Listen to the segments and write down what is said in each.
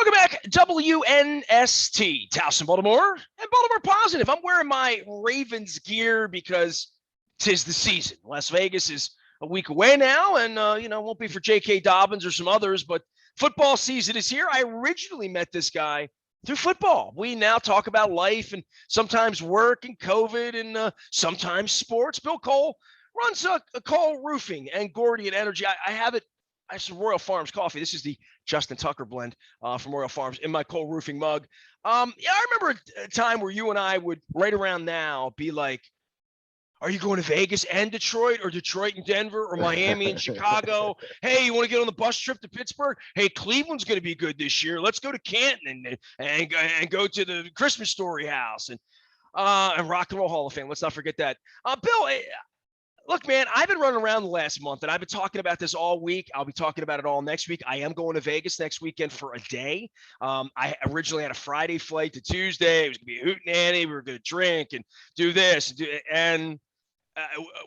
Welcome back, WNST, Towson, Baltimore, and Baltimore Positive. I'm wearing my Ravens gear because 'tis the season. Las Vegas is a week away now, and won't be for J.K. Dobbins or some others, but football season is here. I originally met this guy through football. We now talk about life and sometimes work and COVID and sometimes sports. Bill Cole runs a Cole Roofing and Gordian Energy. I have some Royal Farms coffee. This is the Justin Tucker blend from Royal Farms in my Cole Roofing mug. I remember a time where you and I would right around now be like, are you going to Vegas and Detroit, or Detroit and Denver, or Miami and Chicago? Hey, you want to get on the bus trip to Pittsburgh? Hey, Cleveland's going to be good this year. Let's go to Canton and go to the Christmas Story House and Rock and Roll Hall of Fame. Let's not forget that. Bill, look, man, I've been running around the last month, and I've been talking about this all week. I'll be talking about it all next week. I am going to Vegas next weekend for a day. I originally had a Friday flight to Tuesday. It was going to be a hootenanny. We were going to drink and do this. And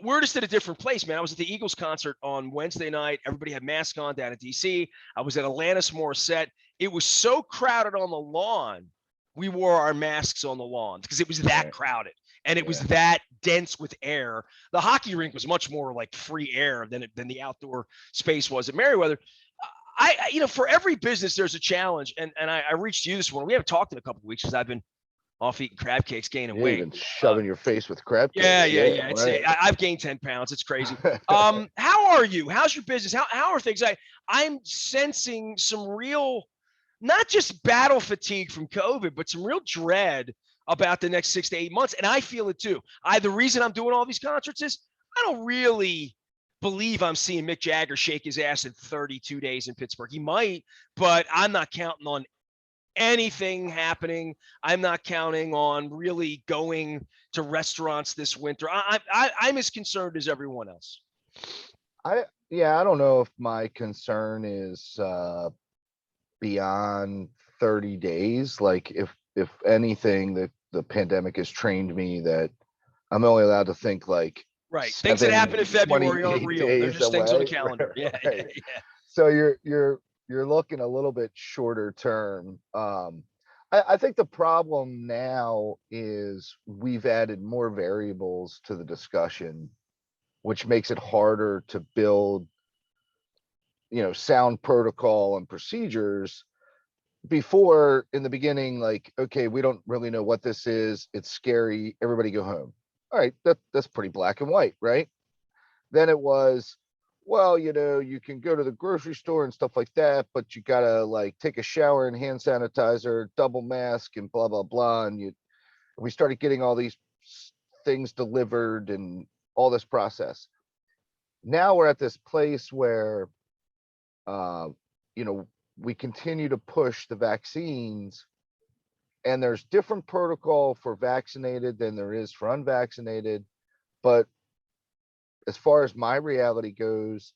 we're just at a different place, man. I was at the Eagles concert on Wednesday night. Everybody had masks on down at D.C. I was at Alanis Morissette. It was so crowded on the lawn, we wore our masks on the lawn because it was that crowded. And it was that dense with air. The hockey rink was much more like free air than the outdoor space was at Merriweather. For every business, there's a challenge. And I reached you this morning. We haven't talked in a couple of weeks because I've been off eating crab cakes, gaining weight. You've been shoving your face with crab cakes. Yeah. Right. I've gained 10 pounds. It's crazy. How are you? How's your business? How are things? I'm sensing some real, not just battle fatigue from COVID, but some real dread about the next 6 to 8 months. And I feel it too. The reason I'm doing all these concerts is I don't really believe I'm seeing Mick Jagger shake his ass in 32 days in Pittsburgh. He might, but I'm not counting on anything happening. I'm not counting on really going to restaurants this winter. I'm as concerned as everyone else. I don't know if my concern is beyond 30 days. Like if anything, the pandemic has trained me that I'm only allowed to think like things that happen in February aren't real. They're just things on the calendar. Right. Yeah. So you're looking a little bit shorter term. I think the problem now is we've added more variables to the discussion, which makes it harder to build, sound protocol and procedures. Before, in the beginning, like, okay, we don't really know what this is. It's scary. Everybody go home. All right, that's pretty black and white, right? Then it was, well, you can go to the grocery store and stuff like that, but you gotta like take a shower and hand sanitizer, double mask, and blah blah blah. And we started getting all these things delivered and all this process. Now we're at this place where, we continue to push the vaccines, and there's different protocol for vaccinated than there is for unvaccinated. But as far as my reality goes,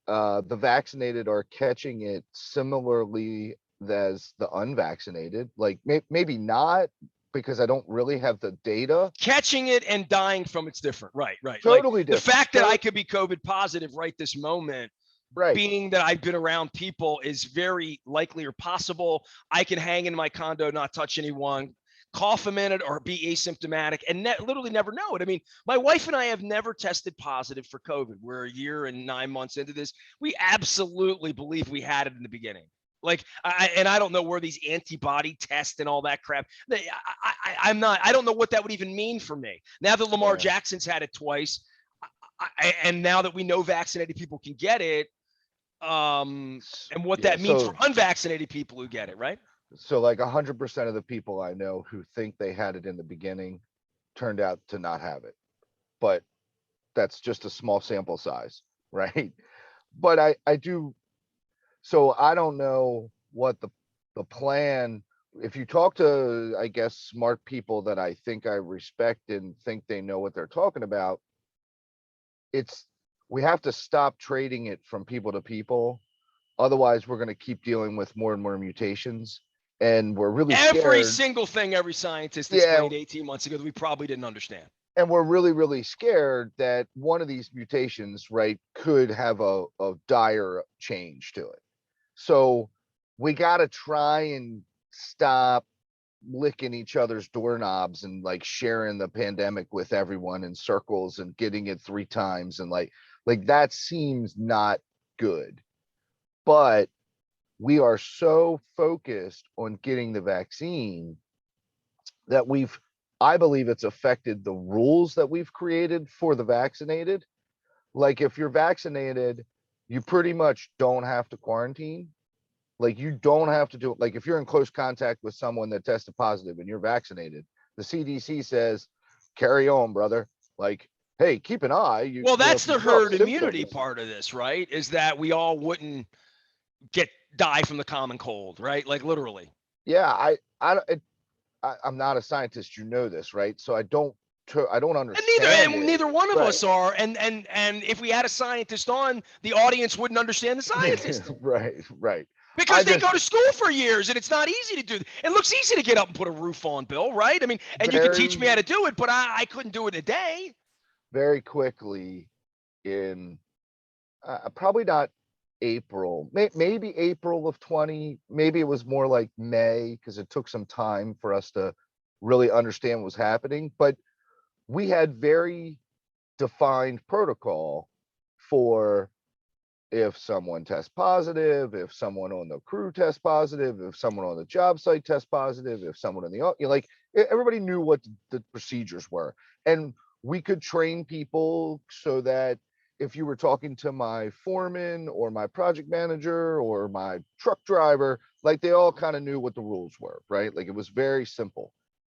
the vaccinated are catching it similarly as the unvaccinated. Like maybe not, because I don't really have the data. Catching it and dying from it's different. Right. Totally different. The fact that I could be COVID positive right this moment, being that I've been around people, is very likely or possible. I can hang in my condo, not touch anyone, cough a minute, or be asymptomatic, and literally never know it. I mean, my wife and I have never tested positive for COVID. We're a year and 9 months into this. We absolutely believe we had it in the beginning. Like, I don't know where these antibody tests and all that crap. I don't know what that would even mean for me. Now that Lamar Jackson's had it twice, and now that we know vaccinated people can get it, and what that means for unvaccinated people who get it, right? So like 100% of the people I know who think they had it in the beginning turned out to not have it. But that's just a small sample size, right? But I do. So I don't know what the plan, if you talk to, I guess, smart people that I think I respect and think they know what they're talking about, we have to stop trading it from people to people. Otherwise, we're going to keep dealing with more and more mutations. And we're really every single thing every scientist explained 18 months ago that we probably didn't understand. And we're really, really scared that one of these mutations, right, could have a dire change to it. So we got to try and stop licking each other's doorknobs and like sharing the pandemic with everyone in circles and getting it 3 times. And like that seems not good. But we are so focused on getting the vaccine that I believe it's affected the rules that we've created for the vaccinated. Like if you're vaccinated, you pretty much don't have to quarantine. Like you don't have to do it. Like if you're in close contact with someone that tested positive and you're vaccinated, the CDC says, carry on, brother. Like, hey, keep an eye. Well, You know, that's if you the develop herd immunity symptoms, part of this, right? Is that we all wouldn't die from the common cold, right? Like literally. yeah, I'm not a scientist, you know this, right? So I don't And understand it. neither one of Right. us are. And if we had a scientist on, the audience wouldn't understand the scientist Right. I because they just go to school for years and it's not easy to do. It looks easy to get up and put a roof on, Bill, right? I mean, and you could teach me how very, to do it, but I couldn't do it in a day. very quickly in probably not April, maybe April of 20, maybe it was more like May because it took some time for us to really understand what was happening. But we had very defined protocol for if someone tests positive, if someone on the crew tests positive, if someone on the job site tests positive, if someone in the, like everybody knew what the procedures were. And we could train people so that if you were talking to my foreman or my project manager or my truck driver, like they all kind of knew what the rules were, right? Like it was very simple.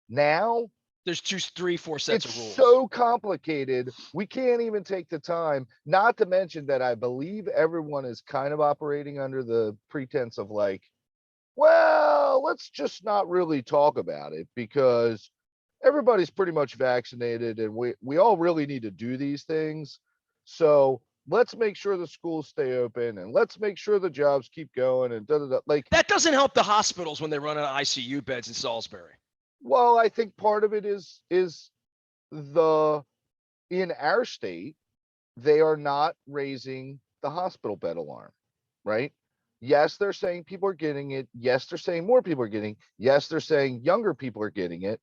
Now There's 2, 3, 4 sets it's of rules. so complicated. We can't even take the time, not to mention that I believe everyone is kind of operating under the pretense of like, well, let's just not really talk about it because everybody's pretty much vaccinated and we all really need to do these things. So let's make sure the schools stay open and let's make sure the jobs keep going and da da da. Like, That doesn't help the hospitals when they run out of ICU beds in Salisbury. well, I think part of it is the in our state, they are not raising the hospital bed alarm, right? Yes, they're saying people are getting it. Yes, they're saying more people are getting. Yes, they're saying younger people are getting it,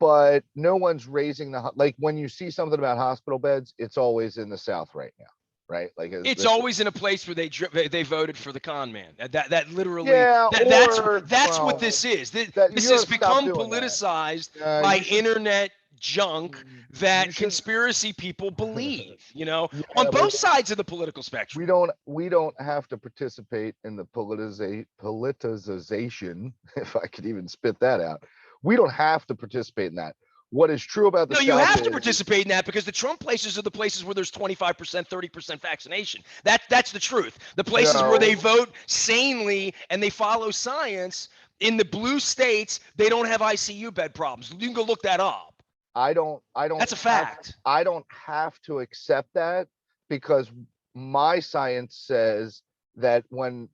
but no one's raising like when you see something about hospital beds, it's always in the South right now, right? Like It's always in a place where they voted for the con man. That literally yeah, that's what well, this is. that This you has gotta stop become doing that. politicized by You should internet junk you that should conspiracy people believe, on yeah, both sides of the political spectrum. we don't have to participate in the politicization, if I could even spit that out. We don't have to participate in that. What is true about the No, you South have to is participate in that because the Trump places are the places where there's 25%, 30% vaccination. That's the truth. The places where they no, vote sanely and they follow science in the blue states, they don't have ICU bed problems. You can go look that up. I don't That's a have fact. I don't have to accept that because my science says that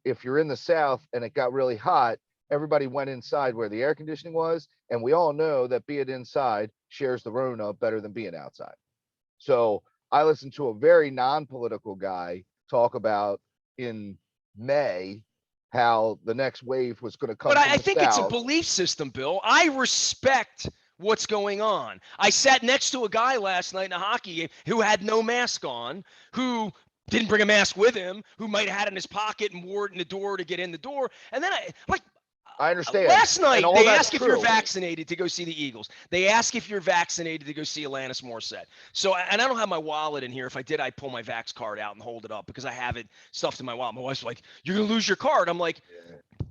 if you're in the South and it got really hot, everybody went inside where the air conditioning was, and we all know that being inside shares the Rona better than being outside. So I listened to a very non-political guy talk about in May how the next wave was going to But come from I the think it's a South. belief system, Bill. I respect what's going on. I sat next to a guy last night in a hockey game who had no mask on, who didn't bring a mask with him, who might have had it in his pocket and wore it in the door to get in the door. And then I understand, last and night all they that's ask if you're true. vaccinated to go see the Eagles. They ask if you're vaccinated to go see Alanis Morissette. So, and I don't have my wallet in here. If I did, I'd pull my vax card out and hold it up because I have it stuffed in my wallet. My wife's like, "You're gonna lose your card." I'm like,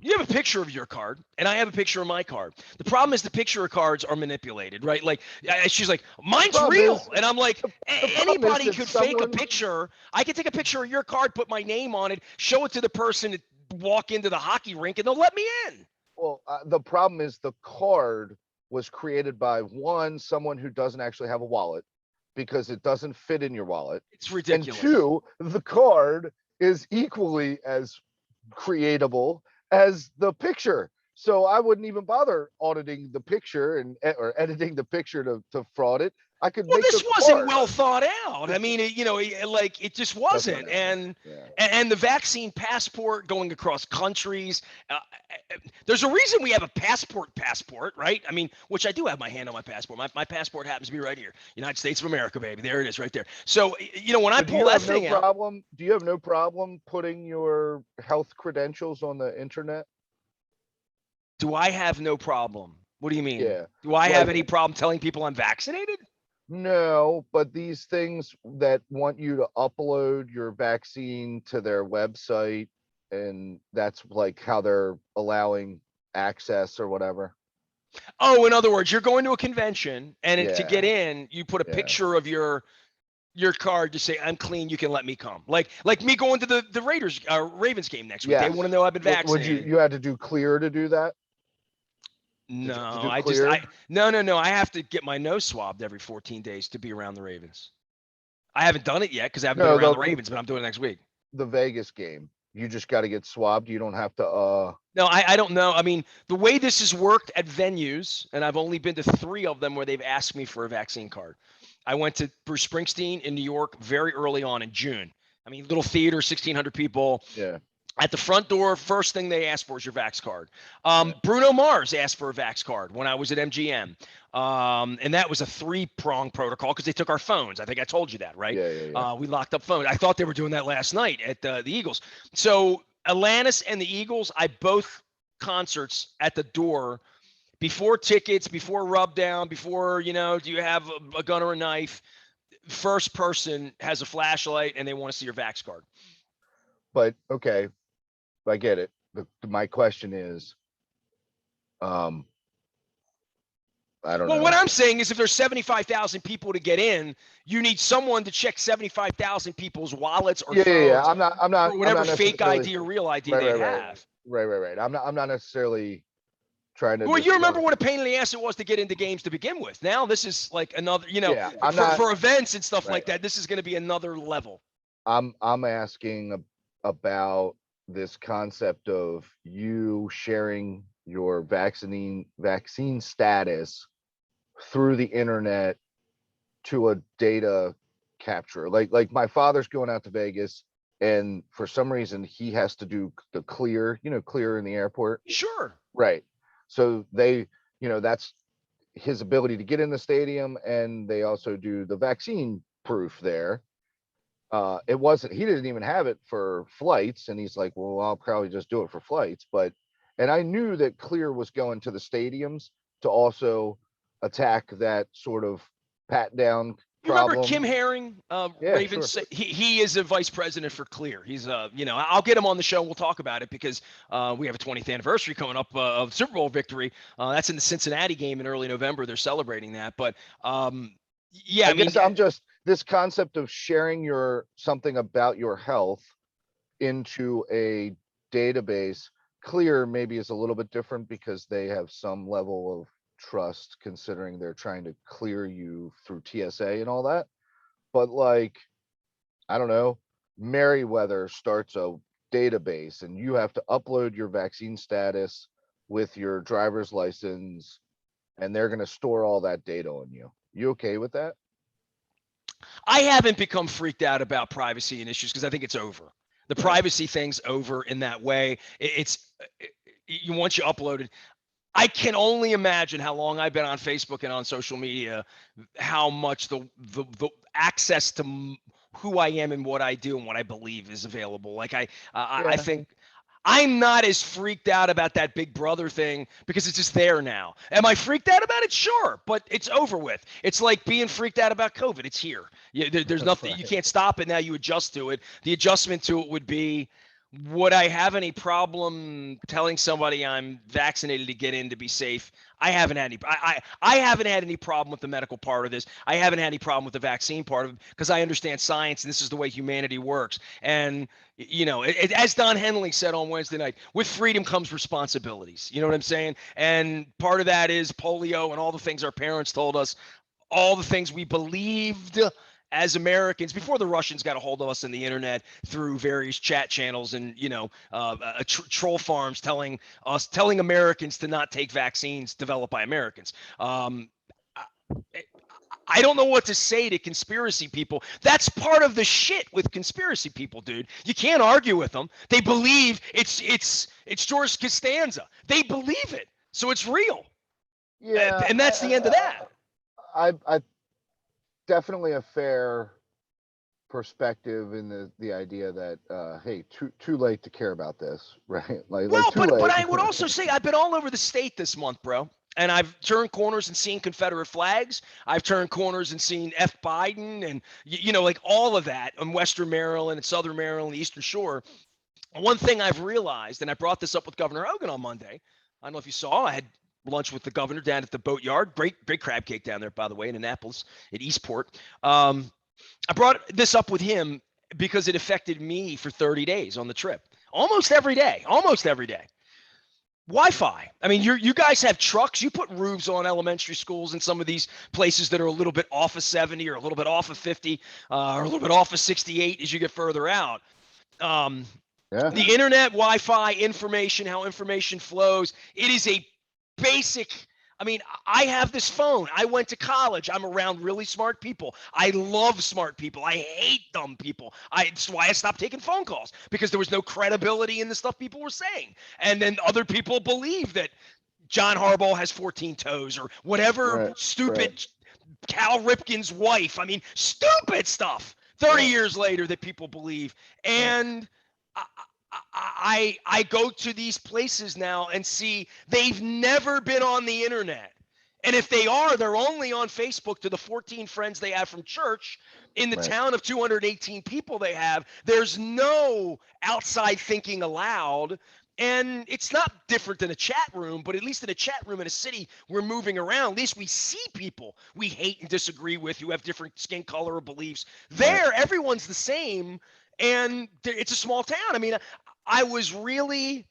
you have a picture of your card and I have a picture of my card. The problem is the picture of cards are manipulated, right? Like she's like, The mine's problem real. is And I'm like, the problem is anybody that could fake a someone picture. I could take a picture of your card, put my name on it, show it to the person that walk into the hockey rink and they'll let me in. well, the problem is the card was created by someone who doesn't actually have a wallet because it doesn't fit in your wallet. It's And ridiculous. two, the card is equally as creatable as the picture. So I wouldn't even bother auditing the picture or editing the picture to fraud it. I could Well, make a this wasn't card. well thought out. I mean, like it just That's what wasn't. happened. And Yeah. and the vaccine passport going across countries. There's a reason we have a passport, right? I mean, which I do have my hand on my passport. My passport happens to be right here, United States of America, baby. There it is, right there. So when I So do pull you that have no thing out, problem? Do you have no problem putting your health credentials on the internet? do I have no problem? What do you mean? Yeah. Do I have Like, any problem telling people I'm vaccinated? no, but these things that want you to upload your vaccine to their website, and that's like how they're allowing access or whatever. Oh, in other words, you're going to a convention, and to get Yeah. in, you put a Yeah. picture of your card to say I'm clean. You can let me come. Like me going to the Raiders Ravens game next week. They want to Yes. know I've been Would you, vaccinated. you had to do clear to do that? Did you have to No, do clear? no. I have to get my nose swabbed every 14 days to be around the Ravens. I haven't done it yet because I haven't been No, around the Ravens, but I'm doing it next week. the Vegas game. You just got to get swabbed. You don't have to, No, I don't know. I mean, the way this has worked at venues, and I've only been to 3 of them where they've asked me for a vaccine card. I went to Bruce Springsteen in New York very early on in June. I mean, little theater, 1,600 people. yeah. At the front door, first thing they asked for is your Vax card. Yeah. Bruno Mars asked for a Vax card when I was at MGM. And that was a 3-prong protocol because they took our phones. I think I told you that, right? Yeah. Yeah. Yeah. We locked up phones. I thought they were doing that last night at the Eagles. So Atlantis and the Eagles, I both concerts at the door before tickets, before rub down, before, do you have a gun or a knife? First person has a flashlight and they want to see your Vax card. But okay, I get it. My question is, um, I don't Well, what know. I'm saying is if there's 75,000 people to get in, you need someone to check 75,000 people's wallets or Yeah, yeah, yeah. phones or I'm whatever not fake necessarily. ID or real ID Right, they'd right, right, have. right. I'm not necessarily trying to Well, you remember discourage. what a pain in the ass it was to get into games to begin with. Now this is like another, Yeah, I'm for, not. for events and stuff Right. like that, this is going to be another level. I'm asking about this concept of you sharing your vaccine status through the internet to a data capture. Like my father's going out to Vegas, and for some reason he has to do the clear, clear in the airport. Sure. Right. So they, that's his ability to get in the stadium, and they also do the vaccine proof there. It wasn't, he didn't even have it for flights, and he's like, well, I'll probably just do it for flights. And I knew that Clear was going to the stadiums to also attack that sort of pat down You remember problem. Kim Herring, Yeah, sure. Ravens? He is a vice president for Clear. He's I'll get him on the show. We'll talk about it because we have a 20th anniversary coming up of Super Bowl victory. That's in the Cincinnati game in early November. They're celebrating that. But yeah, I guess I'm just, this concept of sharing something about your health into a database. Clear maybe is a little bit different because they have some level of trust considering they're trying to clear you through TSA and all that. But like, I don't know, Meriwether starts a database and you have to upload your vaccine status with your driver's license, and they're going to store all that data on you. You okay with that? I haven't become freaked out about privacy and issues because I think it's over. The Right. privacy thing's over in that way. Once you upload it, I can only imagine how long I've been on Facebook and on social media, how much the access to who I am and what I do and what I believe is available. Like I Yeah. think I'm not as freaked out about that Big Brother thing because it's just there now. Am I freaked out about it? Sure, but it's over with. It's like being freaked out about COVID. It's here. There's nothing. You Right. can't stop it now. You adjust to it. The adjustment to it would be, would I have any problem telling somebody I'm vaccinated to get in to be safe? I haven't had any. I haven't had any problem with the medical part of this. I haven't had any problem with the vaccine part of it because I understand science and this is the way humanity works. And as Don Henley said on Wednesday night, with freedom comes responsibilities. You know what I'm saying? And part of that is polio and all the things our parents told us, all the things we believed as Americans before the Russians got a hold of us in the internet through various chat channels and troll farms telling Americans to not take vaccines developed by Americans. I don't know what to say to conspiracy people. That's part of the shit with conspiracy people, dude. You can't argue with them. They believe it's George Costanza. They believe it, so it's real, Yeah, and that's the end of that. I definitely a fair perspective in the idea that hey, too late to care about this, right? Like Well, too but late. I would also say I've been all over the state this month, bro. And I've turned corners and seen Confederate flags. I've turned corners and seen F. Biden and, like all of that in Western Maryland and Southern Maryland, the Eastern Shore. One thing I've realized, and I brought this up with Governor Hogan on Monday. I don't know if you saw, I had lunch with the governor down at the boat yard. Great crab cake down there, by the way, in Annapolis at Eastport. I brought this up with him because it affected me for 30 days on the trip. Almost every day. Wi-Fi. I mean, you guys have trucks. You put roofs on elementary schools in some of these places that are a little bit off of 70 or a little bit off of 50 or a little bit off of 68 as you get further out. Yeah, The internet, Wi-Fi, information, how information flows. It is a basic. I mean, I have this phone. I went to college. I'm around really smart people. I love smart people. I hate dumb people. It's why I stopped taking phone calls, because there was no credibility in the stuff people were saying. And then other people believe that John Harbaugh has 14 toes or whatever right, right, stupid Cal Ripken's wife. I mean, stupid stuff 30 right, years later that people believe. right, And I go to these places now and see they've never been on the internet. And if they are, they're only on Facebook to the 14 friends they have from church in the right. town of 218 people they have. There's no outside thinking allowed. And it's not different than a chat room, but at least in a chat room in a city, we're moving around. At least we see people we hate and disagree with who have different skin color or beliefs. Right. There, everyone's the same, and it's a small town. I mean, I was really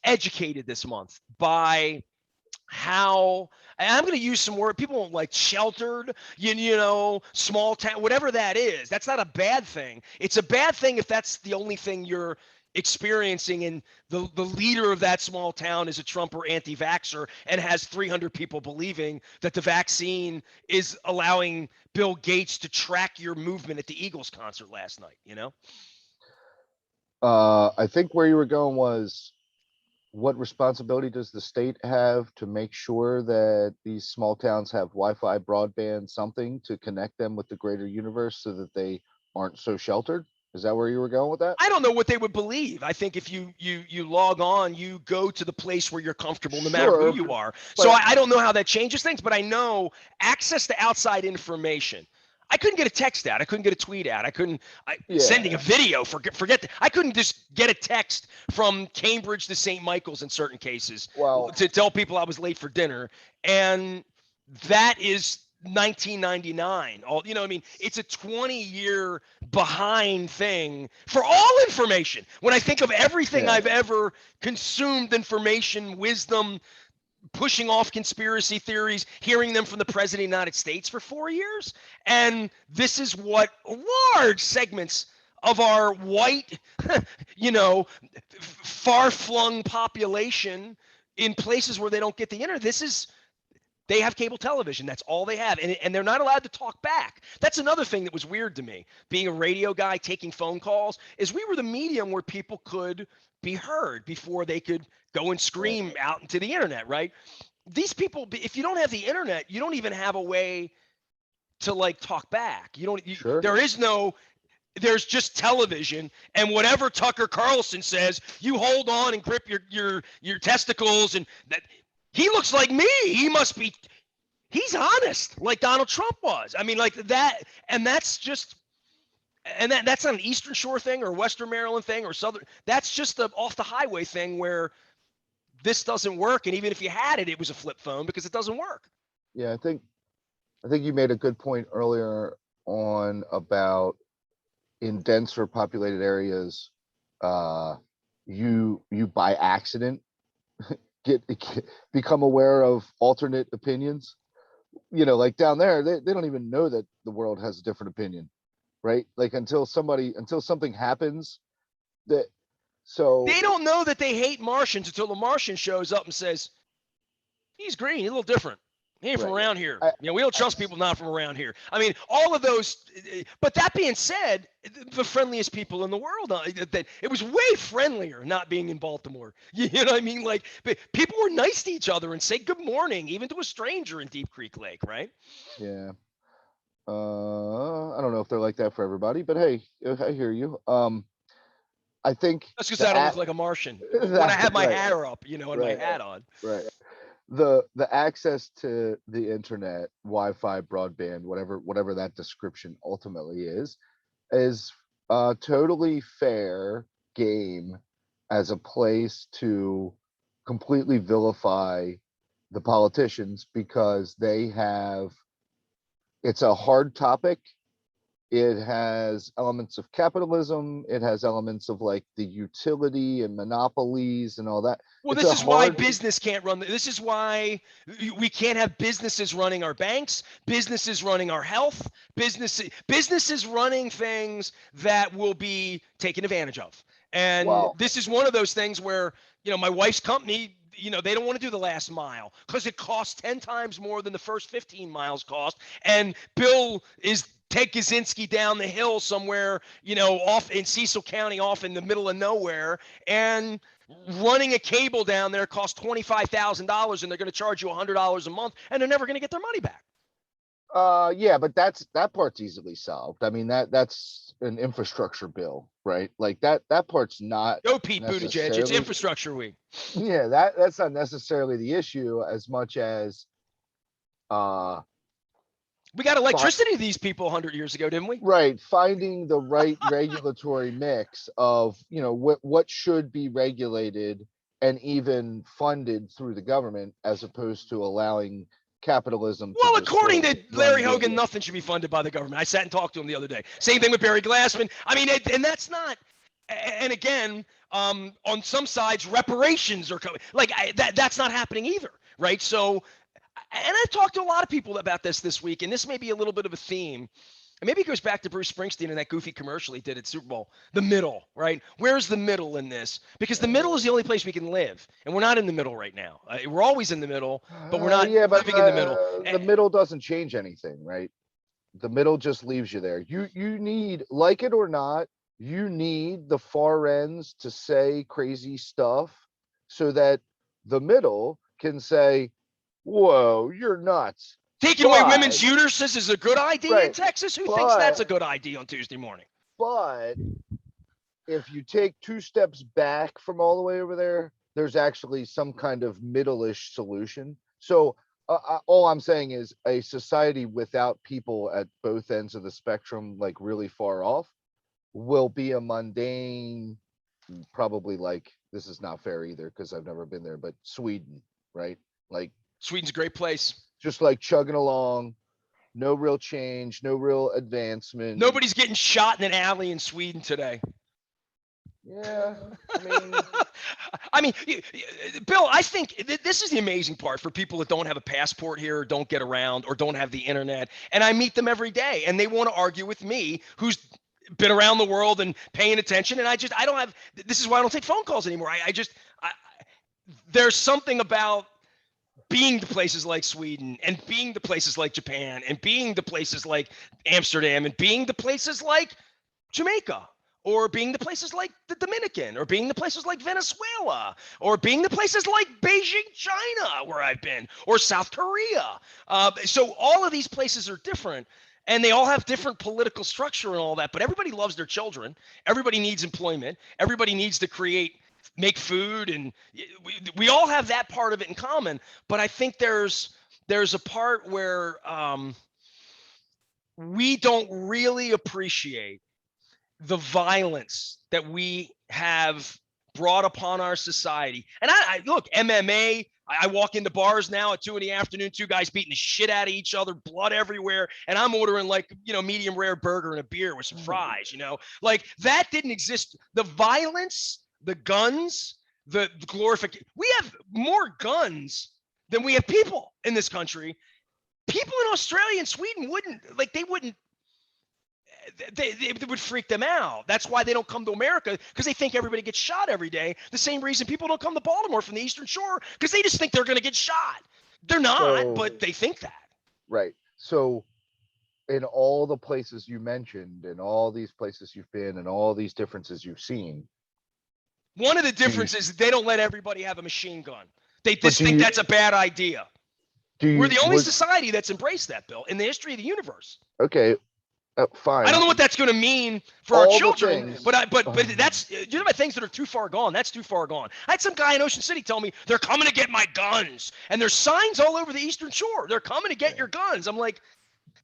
educated this month by how, and I'm going to use some word people don't like, sheltered, small town, whatever that is. That's not a bad thing. It's a bad thing if that's the only thing you're experiencing, and the leader of that small town is a Trump or anti-vaxxer and has 300 people believing that the vaccine is allowing Bill Gates to track your movement at the Eagles concert last night. I think where you were going was, what responsibility does the state have to make sure that these small towns have Wi-Fi, broadband, something to connect them with the greater universe so that they aren't so sheltered? Is that where you were going with that? I don't know what they would believe. I think if you log on, you go to the place where you're comfortable, no matter who Sure, you are. So but I don't know how that changes things, but I know access to outside information. I couldn't get a text out. I couldn't get a tweet out. Sending yeah, a video. Forget. I couldn't just get a text from Cambridge to St. Michael's in certain cases well, to tell people I was late for dinner, and that is 1999. I mean, it's a 20-year behind thing for all information. When I think of everything yeah, I've ever consumed, information, wisdom, pushing off conspiracy theories, hearing them from the president of the United States for 4 years, and this is what large segments of our white, you know, far-flung population in places where they don't get the internet. They have cable television. That's all they have. And they're not allowed to talk back. That's another thing that was weird to me. Being a radio guy, taking phone calls, is we were the medium where people could be heard before they could go and right, scream out into the internet, right? These people, if you don't have the internet, you don't even have a way to like talk back. sure, There's just television, and whatever Tucker Carlson says, you hold on and grip your testicles, and that he looks like me. He's honest, like Donald Trump was. I mean, like that, and that's not an Eastern Shore thing or Western Maryland thing or Southern. That's just the off the highway thing where this doesn't work, and even if you had it, it was a flip phone because it doesn't work. yeah. I think you made a good point earlier on about in denser populated areas, uh, you by accident become aware of alternate opinions. Like down there, they don't even know that the world has a different opinion, right? Like until something happens that so They don't know that they hate Martians until the Martian shows up and says, he's green, he's a little different. He ain't from Right. around here. I, We don't I, trust people not from around here. I mean, all of those. But that being said, the friendliest people in the world. That it was way friendlier not being in Baltimore. You know what I mean? Like people were nice to each other and say good morning, even to a stranger in Deep Creek Lake, right? yeah. I don't know if they're like that for everybody, but hey, I hear you. I think That's because the I don't look app like a Martian when I that have my right, hair up, and my right, hat on. right. The access to the internet, Wi-Fi, broadband, whatever that description ultimately is totally fair game as a place to completely vilify the politicians because they have it's a hard topic. It has elements of capitalism. It has elements of like the utility and monopolies and all that. Well, It's this a is why hard, business can't run. This is why we can't have businesses running our banks, businesses running our health, businesses running things that will be taken advantage of. And well, this is one of those things where, my wife's company, they don't want to do the last mile because it costs 10 times more than the first 15 miles cost. And Bill is take Kaczynski down the hill somewhere, off in Cecil County, off in the middle of nowhere. And running a cable down there costs $25,000 and they're going to charge you $100 a month and they're never going to get their money back. yeah, but that part's easily solved. I mean, that's an infrastructure bill, right? Like that part's not Go Pete Buttigieg. It's necessarily, infrastructure week. yeah, that's not necessarily the issue as much as uh We got fi- electricity to these people 100 years ago, didn't we? right, finding the right regulatory mix of, what should be regulated and even funded through the government as opposed to allowing capitalism to Well, just sort according of to run Larry the Hogan, nothing should be funded by the government. I sat and talked to him the other day. Same thing with Barry Glassman. I mean, and that's not. And again, on some sides, reparations are coming. Like that's not happening either, right? So, and I've talked to a lot of people about this week, and this may be a little bit of a theme. And maybe it goes back to Bruce Springsteen and that goofy commercial he did at Super Bowl. The middle, right? Where's the middle in this? Because the middle is the only place we can live, and we're not in the middle right now. We're always in the middle, but we're not yeah, but living in the middle. the middle doesn't change anything, right? The middle just leaves you there. You need, like it or not, you need the far ends to say crazy stuff so that the middle can say, whoa, you're nuts. Taking away But women's uteruses is a good idea in right, Texas. Who thinks that's but a good idea on Tuesday morning? but if you take two steps back from all the way over there, there's actually some kind of middle-ish solution. So all I'm saying is a society without people at both ends of the spectrum, like really far off, will be a mundane, probably like, this is not fair either because I've never been there, but Sweden, right? Like Sweden's a great place. just like chugging along, no real change, no real advancement. Nobody's getting shot in an alley in Sweden today. Yeah, I mean, I mean, Bill, I think this is the amazing part for people that don't have a passport here, or don't get around, or don't have the internet. And I meet them every day, and they want to argue with me, who's been around the world and paying attention. And I don't have. This is why I don't take phone calls anymore. There's something about being to places like Sweden and being to places like Japan and being to places like Amsterdam and being to places like Jamaica, or being to places like the Dominican, or being to places like Venezuela, or being to places like Beijing, China, where I've been, or South Korea. So all of these places are different, and they all have different political structure and all that, but everybody loves their children. Everybody needs employment. Everybody needs to make food, and we all have that part of it in common. But I think there's a part where we don't really appreciate the violence that we have brought upon our society. And I look, MMA, I walk into bars now at 2 p.m, two guys beating the shit out of each other, blood everywhere. And I'm ordering like, medium rare burger and a beer with some fries, like that didn't exist. The violence, the guns, the glorification. We have more guns than we have people in this country. People in Australia and Sweden wouldn't it would freak them out. That's why they don't come to America, because they think everybody gets shot every day. The same reason people don't come to Baltimore from the Eastern Shore, because they just think they're going to get shot. They're not, So, but they think that. right. So in all the places you mentioned and all these places you've been and all these differences you've seen, One of the do you, differences is they don't let everybody have a machine gun. They but just think that's a bad idea. We're the only would, society that's embraced that, Bill, in the history of the universe. okay, I don't fine. know what that's going to mean for our All the children, things. but that's about things that are too far gone. That's too far gone. I had some guy in Ocean City tell me they're coming to get my guns, and there's signs all over the Eastern Shore. They're coming to get your guns. I'm like,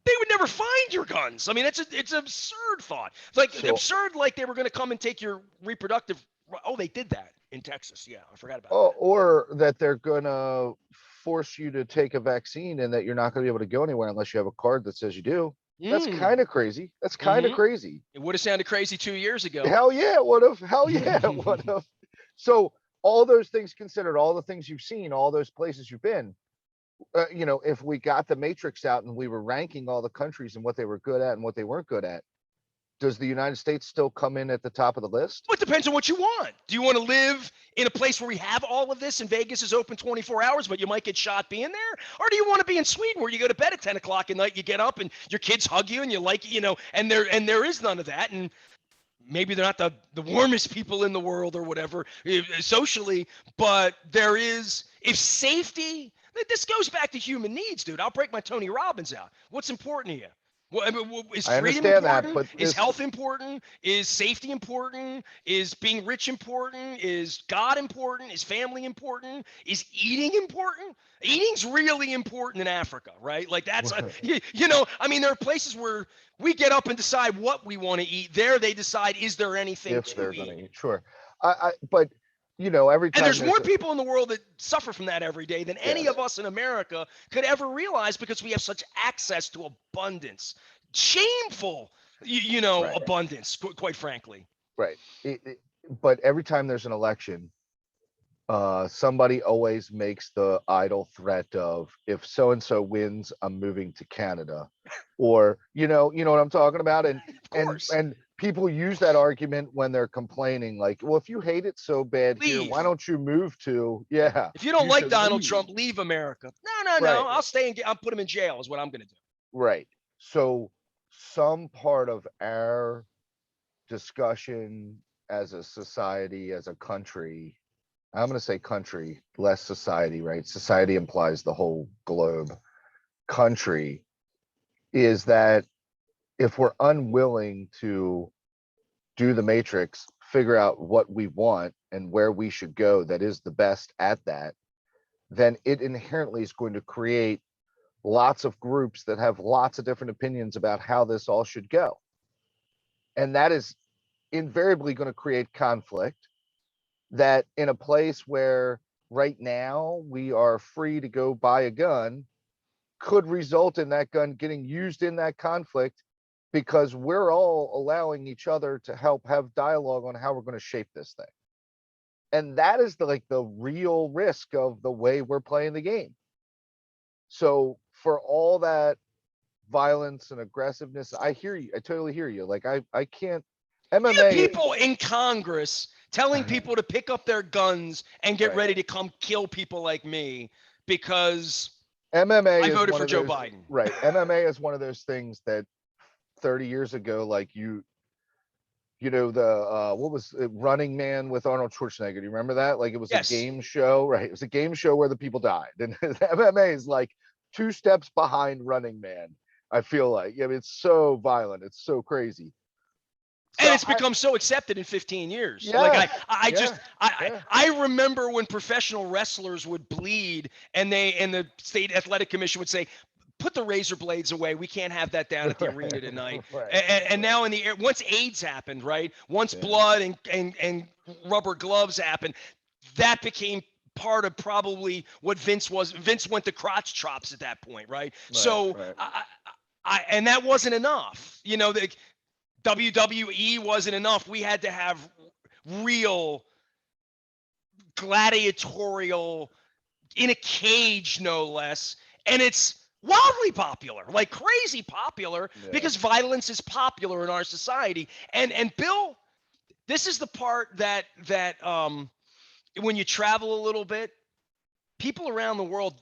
they would never find your guns. I mean, it's an absurd thought. It's like So, absurd, like they were going to come and take your reproductive. Oh, they did that in Texas. Yeah, I forgot about that. or that they're gonna force you to take a vaccine and that you're not gonna be able to go anywhere unless you have a card that says you do. That's kind of crazy. That's kind of Mm-hmm. crazy. It would have sounded crazy 2 years ago. Hell yeah, it would have. Hell yeah, it would have. So all those things considered, all the things you've seen, all those places you've been, if we got the matrix out and we were ranking all the countries and what they were good at and what they weren't good at, does the United States still come in at the top of the list? Well, it depends on what you want. Do you want to live in a place where we have all of this and Vegas is open 24 hours, but you might get shot being there? Or do you want to be in Sweden where you go to bed at 10 o'clock at night, you get up and your kids hug you and you like, and there is none of that. And maybe they're not the warmest people in the world or whatever socially, but there is, if safety, this goes back to human needs, dude. I'll break my Tony Robbins out. What's important to you? Well, I mean, is I freedom understand that, important? but Is health important? Is safety important? Is being rich important? Is God important? Is family important? Is eating important? Eating's really important in Africa, right? Like that's I mean, there are places where we get up and decide what we want to eat. There, they decide, is there anything if to they're gonna eat? eat, sure. But every And time there's there's more people in the world that suffer from that every day than any yes, of us in America could ever realize because we have such access to abundance. Shameful, right, abundance, quite frankly. right. But every time there's an election, somebody always makes the idle threat of, if so and so wins, I'm moving to Canada, or what I'm talking about, and Of and course. and people use that argument when they're complaining, like, well, if you hate it so bad here, why Leave. don't you move to, Yeah. yeah, If you don't you like should Donald leave. Trump, leave America. No. Right, I'll stay and I'll put him in jail, is what I'm going to do. right. So some part of our discussion as a society, as a country, I'm going to say country, less society, right? Society implies the whole globe. Country is that if we're unwilling to do the matrix, figure out what we want and where we should go that is the best at that, then it inherently is going to create lots of groups that have lots of different opinions about how this all should go. And that is invariably going to create conflict, that in a place where right now we are free to go buy a gun could result in that gun getting used in that conflict, because we're all allowing each other to help have dialogue on how we're going to shape this thing. And that is the real risk of the way we're playing the game. So for all that violence and aggressiveness, I hear you. I totally hear you. Like I can't. We have MMA. people in Congress telling people to pick up their guns and get Right. ready to come kill people like me because MMA I is voted one for of Joe those, Biden. right. MMA is one of those things that 30 years ago, like the what was it, Running Man with Arnold Schwarzenegger? Do you remember that? Like, it was a Yes. game show, right? It was a game show where the people died, and MMA is like 2 steps behind Running Man. I feel like, I mean, it's so violent, it's so crazy. And So it's become so accepted in 15 years. Like yeah, I yeah, just I yeah, I remember when professional wrestlers would bleed and the state athletic commission would say, put the razor blades away. We can't have that down at the arena tonight. right, And now in the air, once AIDS happened, right? Once yeah, blood and rubber gloves happened, that became part of probably what Vince was. Vince went to crotch chops at that point, right? right, So right. and that wasn't enough. The WWE wasn't enough. We had to have real gladiatorial, in a cage, no less. And it's wildly popular, like crazy popular, Yeah. because violence is popular in our society. And Bill, this is the part that when you travel a little bit, people around the world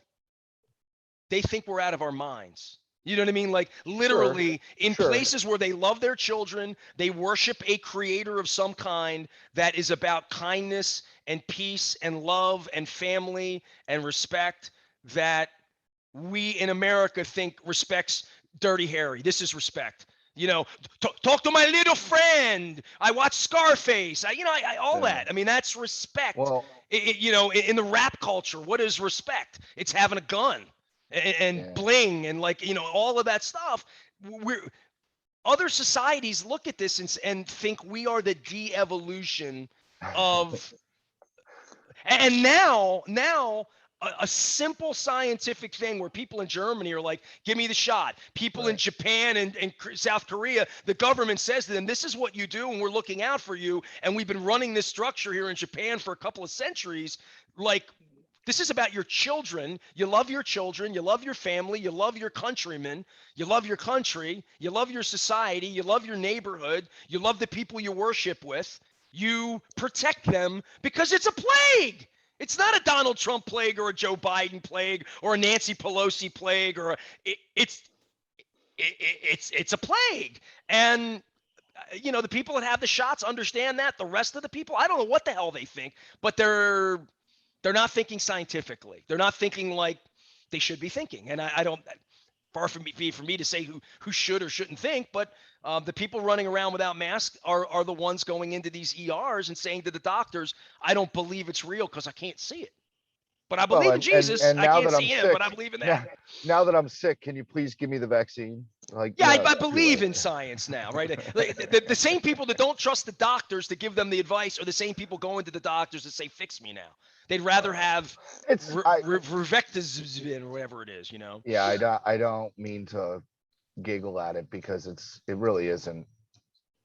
they think we're out of our minds. You know what I mean? Like Sure, literally in sure. places where they love their children, they worship a creator of some kind that is about kindness and peace and love and family and respect, that we in America think respects Dirty Harry. This is respect. You know, talk to my little friend. I watch Scarface. All Yeah. that. I mean, that's respect. Well, In the rap culture, what is respect? It's having a gun and yeah. bling and all of that stuff. We're Other societies look at this and think we are the de-evolution of, and now a simple scientific thing where people in Germany are like, give me the shot. People in Right. Japan and South Korea, the government says to them, this is what you do, and we're looking out for you. And we've been running this structure here in Japan for a couple of centuries. Like, this is about your children. You love your children. You love your family. You love your countrymen. You love your country. You love your society. You love your neighborhood. You love the people you worship with. You protect them because it's a plague. It's not a Donald Trump plague or a Joe Biden plague or a Nancy Pelosi plague or it's a plague. And the people that have the shots understand that. The rest of the people, I don't know what the hell they think, but they're not thinking scientifically. They're not thinking like they should be thinking. And I don't, far from me to say who should or shouldn't think, but the people running around without masks are the ones going into these ERs and saying to the doctors, I don't believe it's real because I can't see it. But I Well, believe in Jesus. and I now can't that I'm see him, but I sick, believe in that. now now that I'm sick, can you please give me the vaccine? Like, Yeah, no, I it's too believe late. in science now, right? The same people that don't trust the doctors to give them the advice are the same people going to the doctors to say, fix me now. They'd rather Uh, have it's I Ruvectizin or whatever it is, Yeah, I don't mean to giggle at it because it really isn't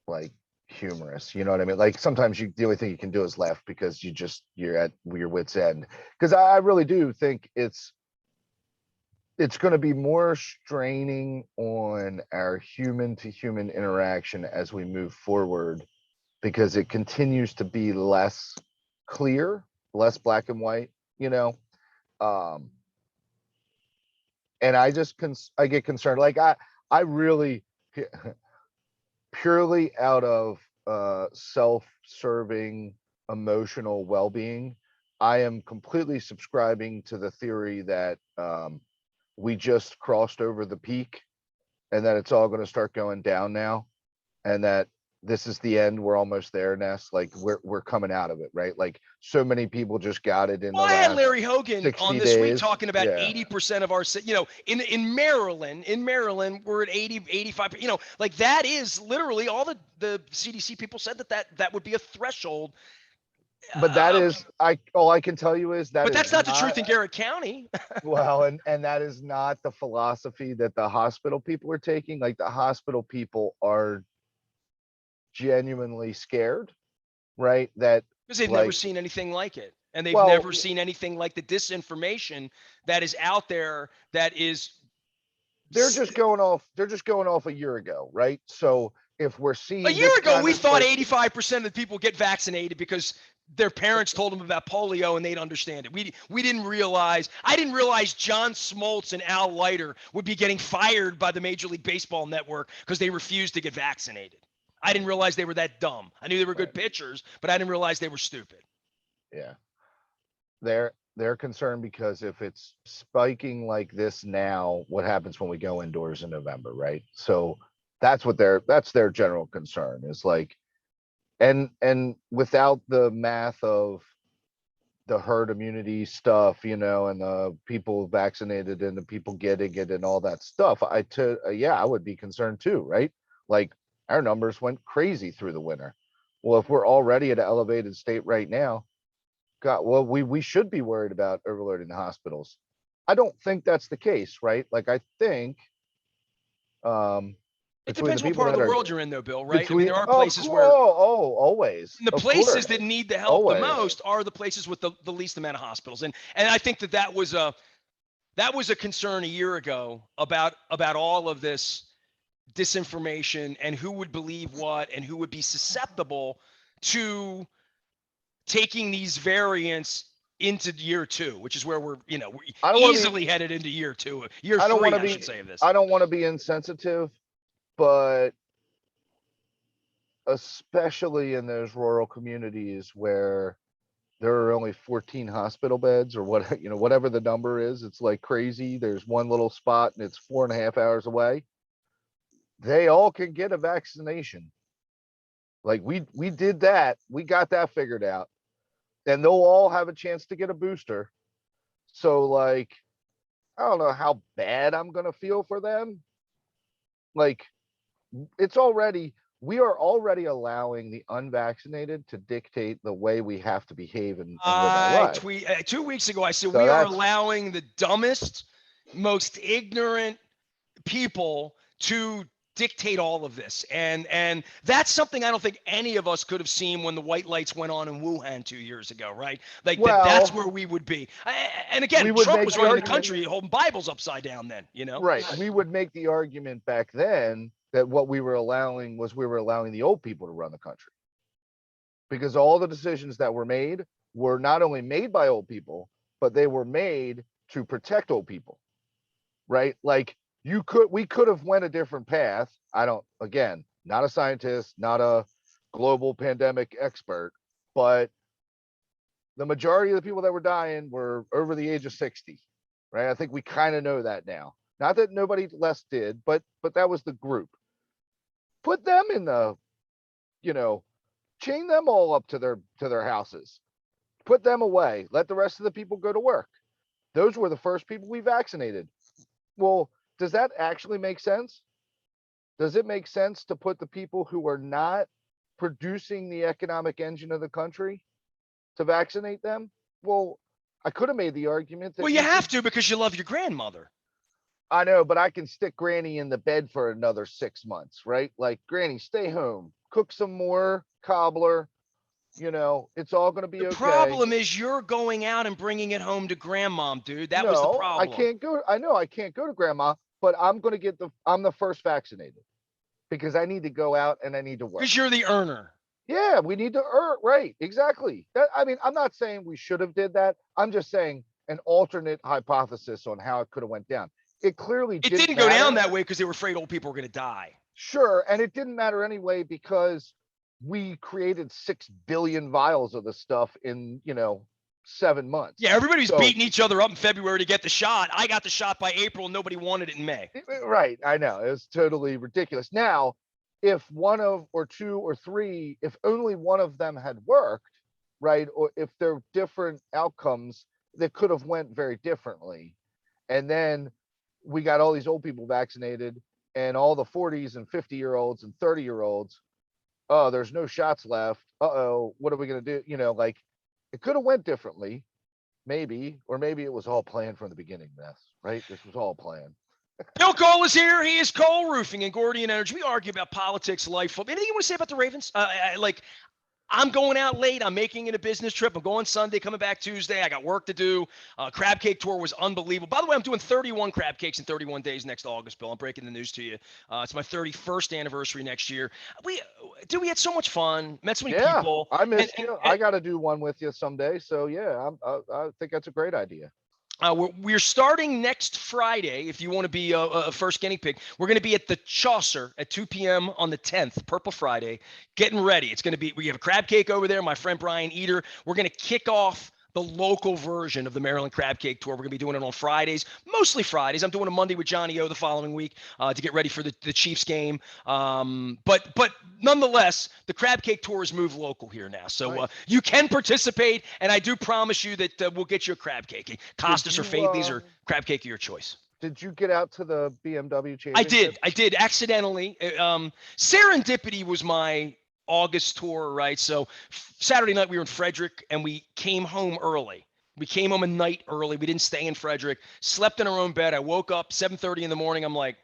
like humorous. You know what I mean? Like sometimes the only thing you can do is laugh because you're at your wit's end. Because I really do think it's going to be more straining on our human to human interaction as we move forward because it continues to be less clear, less black and white, you know. Um, and I get concerned. Like I really purely out of self-serving emotional well-being, I am completely subscribing to the theory that we just crossed over the peak and that it's all going to start going down now and that this is the end. We're almost there, Ness. Like we're coming out of it, right? Like so many people just got it in Well, the I had last Larry Hogan on 60 this week days. talking about Yeah. 80% of our, in Maryland, we're at 80, 85, like that is literally all the CDC people said that would be a threshold. But that Uh, is all I can tell you is that but is that's not the not truth in Garrett County. well, and that is not the philosophy that the hospital people are taking. Like the hospital people are genuinely scared, right? That Because they've never like, seen anything like it. And they've well, never seen anything like the disinformation that is out there that is they're just going off a year ago, right? So if we're a seeing year this ago, kind we of thought like 85% of the people get vaccinated because their parents told them about polio and they'd understand it. We didn't realize, I didn't realize John Smoltz and Al Leiter would be getting fired by the Major League Baseball network because they refused to get vaccinated. I didn't realize they were that dumb. I knew they were right, good pitchers, but I didn't realize they were stupid. yeah. They're concerned because if it's spiking like this now, what happens when we go indoors in November, right? So that's their general concern is like and without the math of the herd immunity stuff, and the people vaccinated and the people getting it and all that stuff, yeah, I would be concerned too, right? Like our numbers went crazy through the winter. Well, if we're already at an elevated state right now, God, well, we should be worried about overloading the hospitals. I don't think that's the case, right? Like I think um It between the depends what people part of that the are world you're in, though, Bill, right? I mean, between there are oh, places where always, the of places that course, need the help the always. most are the places with the least amount of hospitals. And I think that was a concern a year ago about all of this disinformation and who would believe what and who would be susceptible to taking these variants into year 2, which is where we're I don't want to be. easily headed into year 2, year I don't want 3, to I should be. say, of this. I don't want to be insensitive, but especially in those rural communities where there are only 14 hospital beds or what, whatever the number is, it's like crazy. There's one little spot and it's 4.5 hours away. They all can get a vaccination. Like we did that. We got that figured out. And they'll all have a chance to get a booster. So like, I don't know how bad I'm gonna feel for them. Like we are already allowing the unvaccinated to dictate the way we have to behave and live our I lives. tweet 2 weeks ago. I said So we are that's allowing the dumbest, most ignorant people to dictate all of this, and that's something I don't think any of us could have seen when the white lights went on in Wuhan 2 years ago, right? Like that's well, where we would be. And again, we would Trump make was the running the argument, country holding Bibles upside down then. right? We would make the argument back then that what we were allowing the old people to run the country because all the decisions that were made were not only made by old people, but they were made to protect old people, right? Like we could have went a different path. I don't, again, not a scientist, not a global pandemic expert, but the majority of the people that were dying were over the age of 60, right? I think we kind of know that now. Not that nobody less did, but that was the group. Put them in the, you know, chain them all up to their houses. Put them away. Let the rest of the people go to work. Those were the first people we vaccinated. Well, does that actually make sense? Does it make sense to put the people who are not producing the economic engine of the country to vaccinate them? Well, I could have made the argument that Well, you have to because you love your grandmother. I know, but I can stick Granny in the bed for another 6 months, right? Like, Granny, stay home, cook some more cobbler. It's all going to The be okay. problem is you're going out and bringing it home to grandmom, dude. That was the No, I problem. can't go. I know I can't go to grandma, but I'm the first vaccinated because I need to go out and I need to work. Because you're the earner. Yeah, we need to earn, right? Exactly. I mean, I'm not saying we should have did that. I'm just saying an alternate hypothesis on how it could have went down. It clearly It didn't didn't go down matter. that way because they were afraid old people were going to die. Sure, and it didn't matter anyway because we created 6 billion vials of the stuff in 7 months. Yeah, everybody's So beating each other up in February to get the shot. I got the shot by April and nobody wanted it in May. right, I know it was totally ridiculous. Now, if one of or two or three, if only one of them had worked, right, or if there are different outcomes that could have went very differently, and then we got all these old people vaccinated and all the 40s and 50-year-olds and 30-year-olds, oh, there's no shots left, uh-oh, what are we going to do? Like, it could have went differently, maybe, or maybe it was all planned from the beginning, Beth, right? This was all planned. Bill Cole is here. He is Cole Roofing and Gordian Energy. We argue about politics, life. Anything you want to say about the Ravens? I'm going out late. I'm making it a business trip. I'm going Sunday, coming back Tuesday. I got work to do. Crab cake tour was unbelievable. By the way, I'm doing 31 crab cakes in 31 days next August, Bill. I'm breaking the news to you. It's my 31st anniversary next year. We had so much fun. Met so many people. I missed you. I got to do one with you someday. So yeah, I think that's a great idea. We're starting next Friday. If you want to be a first guinea pig, we're going to be at the Chaucer at 2 p.m. on the 10th, Purple Friday. Getting ready. It's going to be. We have a crab cake over there. My friend Brian Eater. We're going to kick off the local version of the Maryland Crab Cake Tour. We're going to be doing it on Fridays, mostly Fridays. I'm doing a Monday with Johnny O the following week to get ready for the Chiefs game. But nonetheless, the Crab Cake Tour has moved local here now. So Nice. You can participate, and I do promise you that we'll get you a crab cake. Costas or Fadley's or crab cake of your choice. Did you get out to the BMW championship? I did accidentally. Serendipity was my August tour, right? So Saturday night we were in Frederick and we came home early. We came home a night early. We didn't stay in Frederick, slept in our own bed. I woke up 7:30 in the morning. I'm like,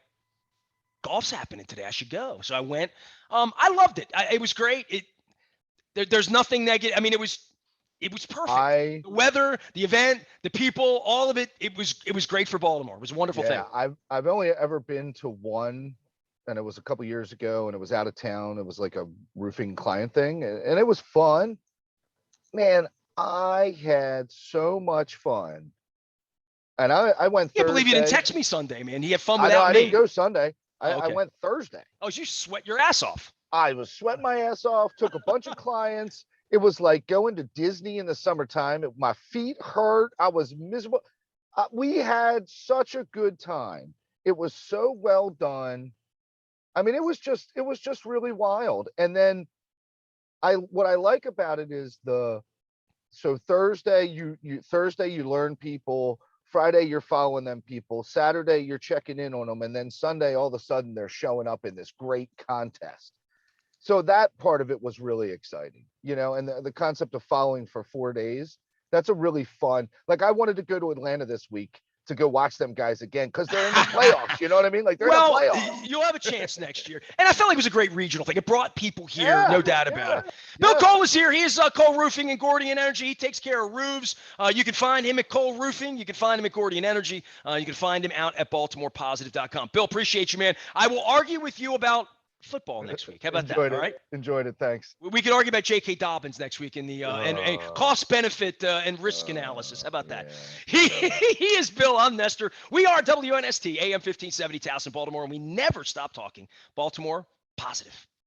golf's happening today. I should go. So I went. I loved it. It was great. There's nothing negative. I mean, it was perfect. The weather, the event, the people, all of it. It was great for Baltimore. It was a wonderful thing. I've only ever been to one, and it was a couple years ago, and it was out of town. It was like a roofing client thing, and it was fun. Man, I had so much fun. And I went Can't believe you didn't Thursday. text me Sunday, man. You had fun I know without I didn't me. go Sunday. Oh, I okay. went Thursday. Oh, you sweat your ass off. I was sweating my ass off, took a bunch of clients. It was like going to Disney in the summertime. My feet hurt. I was miserable. We had such a good time. It was so well done. I mean, it was just really wild. And then what I like about it is so Thursday Thursday you learn people, Friday you're following them people, Saturday you're checking in on them, and then Sunday all of a sudden they're showing up in this great contest. So that part of it was really exciting, and the concept of following for 4 days, that's a really fun. Like I wanted to go to Atlanta this week to go watch them guys again because they're in the playoffs. You know what I mean? Like they're in the Well, playoffs. you'll have a chance next year. And I felt like it was a great regional thing. It brought people here, Yeah, no doubt about yeah, it. Bill yeah. Cole is here. He is Cole Roofing and Gordian Energy. He takes care of roofs. You can find him at Cole Roofing. You can find him at Gordian Energy. You can find him out at BaltimorePositive.com. Bill, appreciate you, man. I will argue with you about football next week. How about that? Enjoyed All it. right. Enjoyed it. Thanks. We could argue about J.K. Dobbins next week in the and cost benefit and risk analysis. How about that? Yeah, He yeah. he is Bill. I'm Nestor. We are WNST AM 1570 Towson, Baltimore, and we never stop talking Baltimore positive.